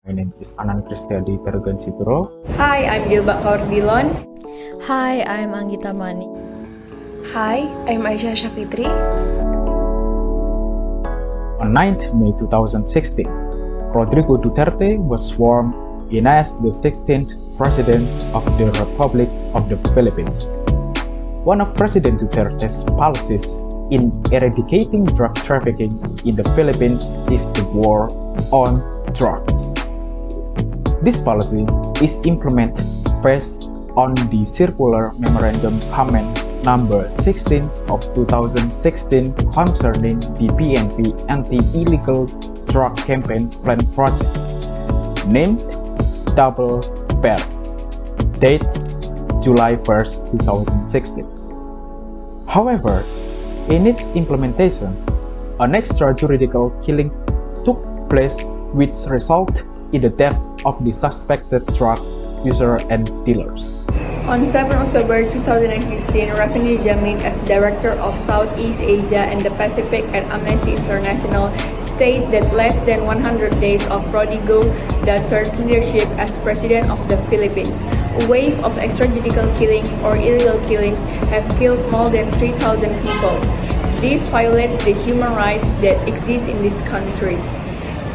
My name is Anan Kristiadi Tergansipuro. Hi, I'm Gilbert Cordilon. Hi, I'm Anggita Mani. Hi, I'm Aisyah Syafitri. On 9th May 2016, Rodrigo Duterte was sworn in as the 16th President of the Republic of the Philippines. One of President Duterte's policies in eradicating drug trafficking in the Philippines is the war on drugs. This policy is implemented based on the Circular Memorandum Comment Number 16 of 2016 concerning the PNP Anti-Illegal Drug Campaign Plan Project, named Double Barrel, date July 1st, 2016. However, in its implementation, an extrajudicial killing took place which resulted in the death of the suspected drug user and dealers. On 7 October 2016, Rafini Jamil, as Director of Southeast Asia and the Pacific at Amnesty International, stated that less than 100 days of Rodrigo Duterte's leadership as President of the Philippines, a wave of extrajudicial killings or illegal killings have killed more than 3,000 people. This violates the human rights that exist in this country.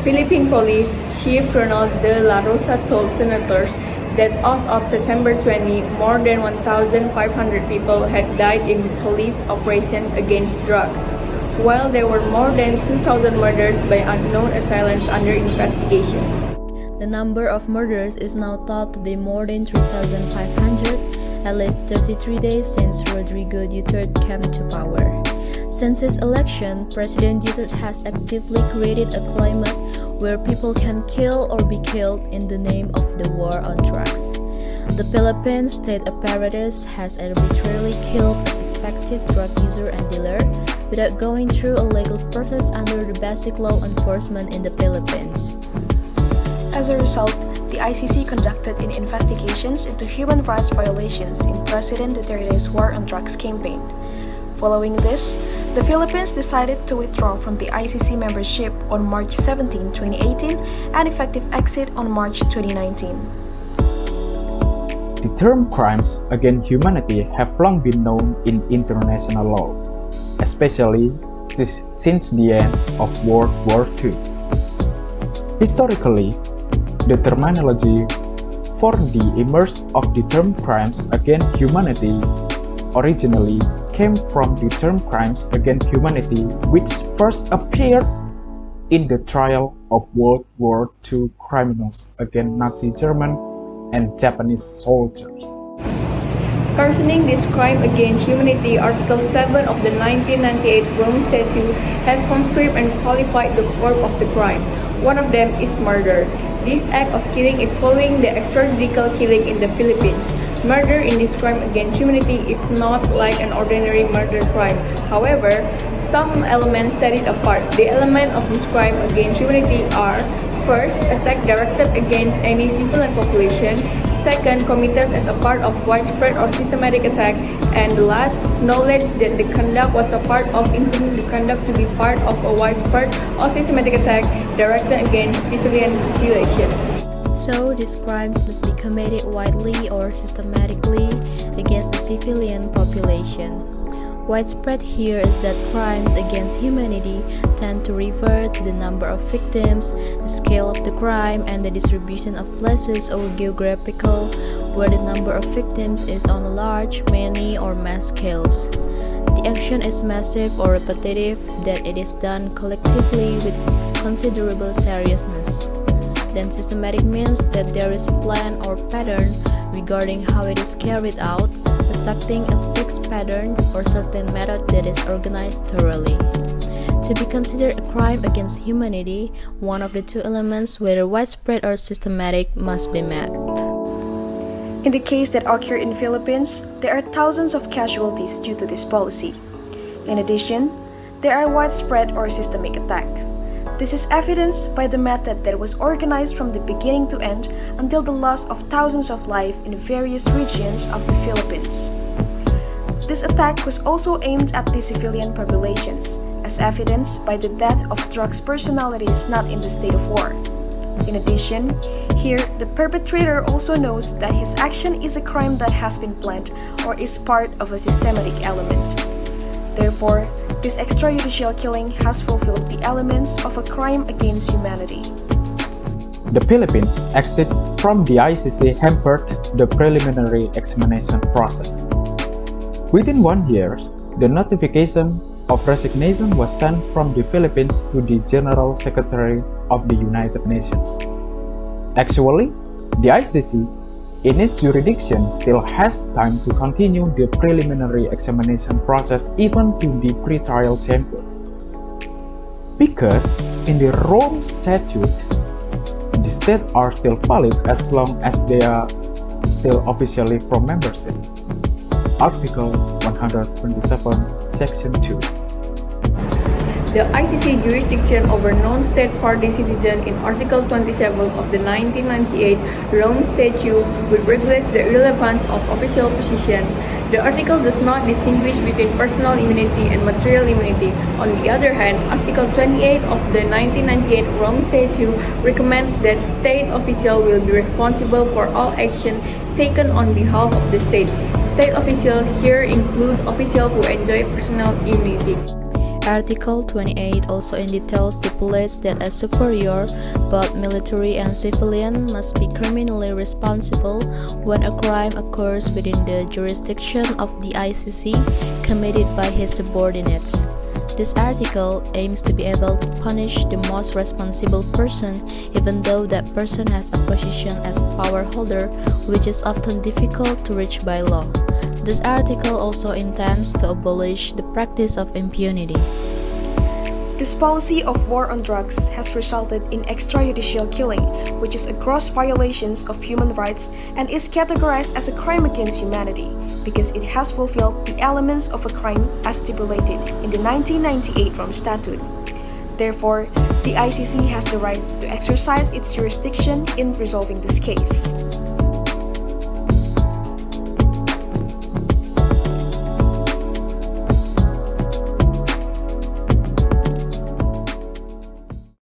Philippine Police Chief Colonel De La Rosa told senators that as of September 20, more than 1,500 people had died in police operations against drugs, while there were more than 2,000 murders by unknown assailants under investigation. The number of murders is now thought to be more than 3,500, at least 33 days since Rodrigo Duterte came to power. Since his election, President Duterte has actively created a climate where people can kill or be killed in the name of the war on drugs. The Philippine state apparatus has arbitrarily killed a suspected drug user and dealer without going through a legal process under the basic law enforcement in the Philippines. As a result, the ICC conducted investigations into human rights violations in President Duterte's war on drugs campaign. Following this, the Philippines decided to withdraw from the ICC membership on March 17, 2018, and effective exit on March 2019. The term crimes against humanity have long been known in international law, especially since the end of World War II. Historically, the terminology for the emergence of the term crimes against humanity originally came from the term crimes against humanity, which first appeared in the trial of World War II criminals against Nazi German and Japanese soldiers. Concerning this crime against humanity, Article 7 of the 1998 Rome Statute has confirmed and qualified the form of the crime. One of them is murder. This act of killing is following the extrajudicial killing in the Philippines. Murder in this crime against humanity is not like an ordinary murder crime. However, some elements set it apart. The elements of this crime against humanity are: first, attack directed against any civilian population; second, committed as a part of widespread or systematic attack; and the last, knowledge that the conduct was a part of intending the conduct to be part of a widespread or systematic attack directed against civilian population. So, these crimes must be committed widely or systematically against the civilian population. Widespread here is that crimes against humanity tend to refer to the number of victims, the scale of the crime, and the distribution of places or geographical where the number of victims is on a large, many, or mass scales. The action is massive or repetitive, that it is done collectively with considerable seriousness. Then systematic means that there is a plan or pattern regarding how it is carried out, reflecting a fixed pattern or certain method that is organized thoroughly. To be considered a crime against humanity, one of the two elements, whether widespread or systematic, must be met. In the case that occurred in the Philippines, there are thousands of casualties due to this policy. In addition, there are widespread or systemic attacks. This is evidenced by the method that was organized from the beginning to end until the loss of thousands of lives in various regions of the Philippines. This attack was also aimed at the civilian populations, as evidenced by the death of drugs personalities not in the state of war. In addition, here the perpetrator also knows that his action is a crime that has been planned or is part of a systematic element. Therefore, this extrajudicial killing has fulfilled the elements of a crime against humanity. The Philippines' exit from the ICC hampered the preliminary examination process. Within 1 year, the notification of resignation was sent from the Philippines to the General Secretary of the United Nations. Actually, the ICC, in its jurisdiction, still has time to continue the preliminary examination process even to the pre-trial chamber. Because in the Rome Statute, the states are still valid as long as they are still officially from membership. Article 127, Section 2. The ICC jurisdiction over non-state party citizens in Article 27 of the 1998 Rome Statute will regulate the relevance of official position. The article does not distinguish between personal immunity and material immunity. On the other hand, Article 28 of the 1998 Rome Statute recommends that state officials will be responsible for all action taken on behalf of the state. State officials here include officials who enjoy personal immunity. Article 28 also in detail stipulates that a superior, both military and civilian, must be criminally responsible when a crime occurs within the jurisdiction of the ICC committed by his subordinates. This article aims to be able to punish the most responsible person even though that person has a position as power holder, which is often difficult to reach by law. This article also intends to abolish the practice of impunity. This policy of war on drugs has resulted in extrajudicial killing, which is a gross violation of human rights and is categorized as a crime against humanity because it has fulfilled the elements of a crime as stipulated in the 1998 Rome Statute. Therefore, the ICC has the right to exercise its jurisdiction in resolving this case.